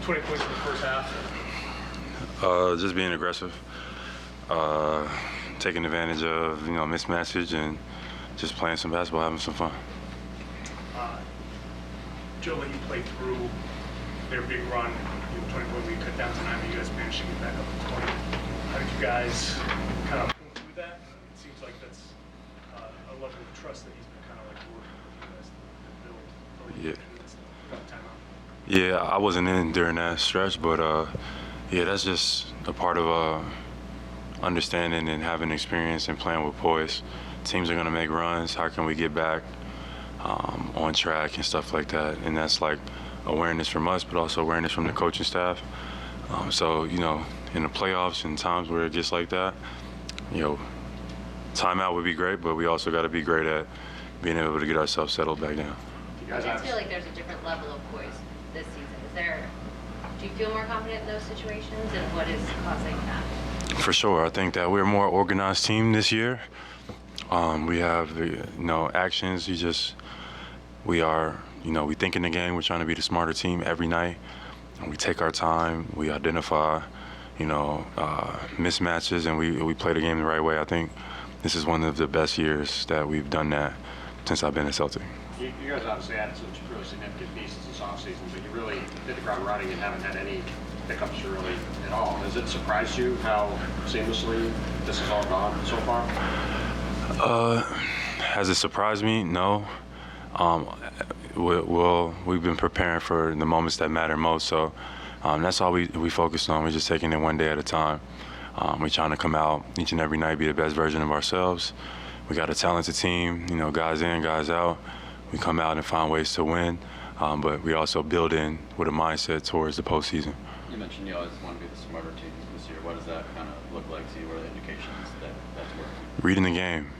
20 points in the first half? Just being aggressive, taking advantage of mismatches, and just playing some basketball, having some fun. Joe let you play through their big run, 20-point lead cut down to 9, but you guys managed to get back up to 20. How did you guys kind of pull through that? It seems like that's a level of trust that he's been kind of like working with you guys to build. Yeah, I wasn't in during that stretch, but yeah, that's just a part of understanding and having experience and playing with poise. Teams are going to make runs. How can we get back on track and stuff like that? And that's like awareness from us, but also awareness from the coaching staff. So, in the playoffs and times where it gets like that, timeout would be great, but we also got to be great at being able to get ourselves settled back down. I just feel like there's a different level of poise this season. Do you feel more confident in those situations, and what is causing that? For sure. I think that we're a more organized team this year. We have actions. We think in the game. We're trying to be the smarter team every night. And we take our time. We identify, mismatches, and we play the game the right way. I think this is one of the best years that we've done that since I've been a Celtic. You guys obviously added some really significant pieces this offseason, but you really hit the ground running and haven't had any hiccups really at all. Has it surprised you how seamlessly this has all gone so far? Has it surprised me? No. We've been preparing for the moments that matter most, so that's all we focus on. We're just taking it one day at a time. We're trying to come out each and every night, be the best version of ourselves. We got a talented team, guys in, guys out. We come out and find ways to win, but we also build in with a mindset towards the postseason. You mentioned you always want to be the smarter team this year. What does that kind of look like to you? What are the indications that that's working? Reading the game,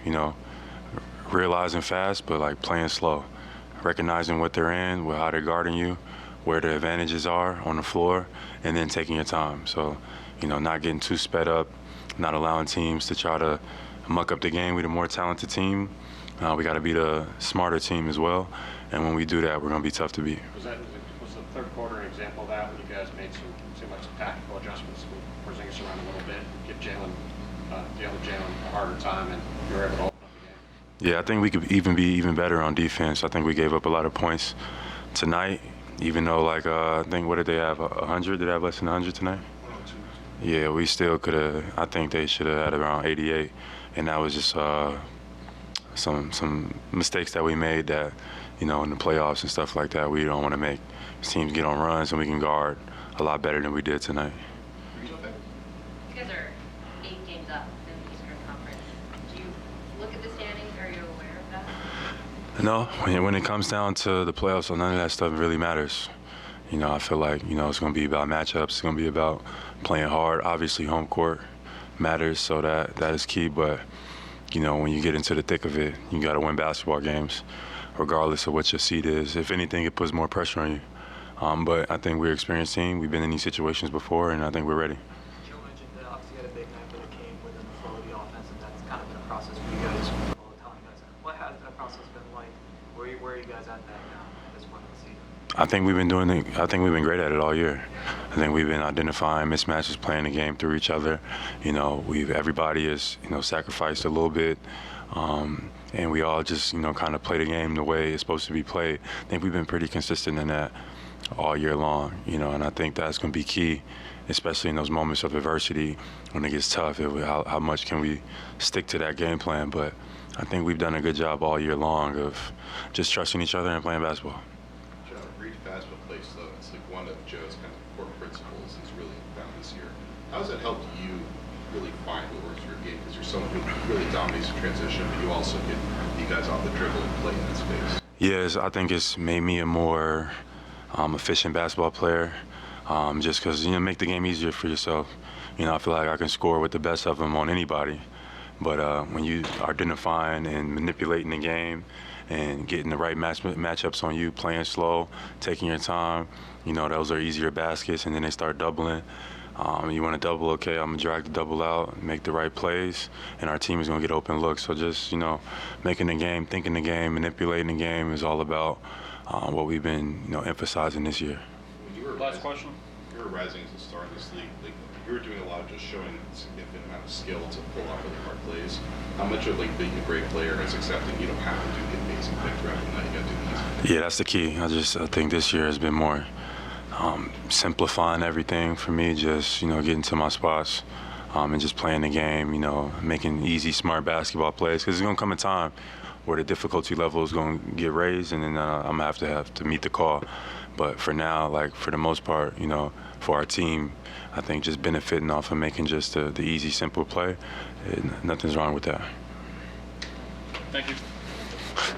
realizing fast, but like playing slow. Recognizing what they're in, how they're guarding you, where the advantages are on the floor, and then taking your time. So, not getting too sped up, not allowing teams to try to muck up the game. We're the more talented team. We got to be the smarter team as well, and when we do that, we're going to be tough to beat. Was the third quarter an example of that, when you guys made some tactical adjustments, forcing us around a little bit, give Jaylen a harder time, and you were able to open up the game? Yeah, I think we could be even better on defense. I think we gave up a lot of points tonight, even though I think, what did they have, 100? Did they have less than 100 tonight? Yeah, we still could have. I think they should have had around 88, and that was just some mistakes that we made that, in the playoffs and stuff like that, we don't want to make. Teams get on runs, and we can guard a lot better than we did tonight. You guys are 8 games up in the Eastern Conference. Do you look at the standings? Are you aware of that? No, when it comes down to the playoffs, so none of that stuff really matters. I feel like, it's going to be about matchups. It's going to be about playing hard. Obviously, home court matters, so that is key. But, when you get into the thick of it, you got to win basketball games, regardless of what your seed is. If anything, it puts more pressure on you. But I think we're an experienced team. We've been in these situations before, and I think we're ready. Joe mentioned that obviously you had a big night, but it came within the flow of the offense, and that's kind of been a process for you guys all the time. What has that process been like? Where are you guys at that now at this point in the season? I think we've been great at it all year. I think we've been identifying mismatches, playing the game through each other. Everybody has sacrificed a little bit, and we all just kind of play the game the way it's supposed to be played. I think we've been pretty consistent in that all year long, and I think that's going to be key, especially in those moments of adversity when it gets tough. How much can we stick to that game plan? But I think we've done a good job all year long of just trusting each other and playing basketball. Joe, read fast but play slow. It's like one of Joe's kind of core principles he's really found this year. How has it helped you really find what works for your game? Because you're someone who really dominates the transition, but you also get you guys off the dribble and play in that space. Yes, I think it's made me a more efficient basketball player, just because make the game easier for yourself. I feel like I can score with the best of them on anybody, but when you are identifying and manipulating the game and getting the right matchups on you, playing slow, taking your time, those are easier baskets, and then they start doubling. You want to double, okay, I'm going to drag the double out, make the right plays, and our team is going to get open looks. So just, making the game, thinking the game, manipulating the game is all about what we've been, emphasizing this year. Last question. you're rising as a star in this league. Like, you were doing a lot of just showing a significant amount of skill to pull off really hard plays. How much of like being a great player is accepting you don't have to do the amazing thing throughout the night? You got to do the easy things. Yeah, that's the key. I think this year has been more simplifying everything for me. Just getting to my spots and just playing the game. Making easy, smart basketball plays. Because there's gonna come a time where the difficulty level is gonna get raised, and then I'm gonna have to meet the call. But for now, like for the most part, for our team, I think just benefiting off of making just the easy, simple play, nothing's wrong with that. Thank you.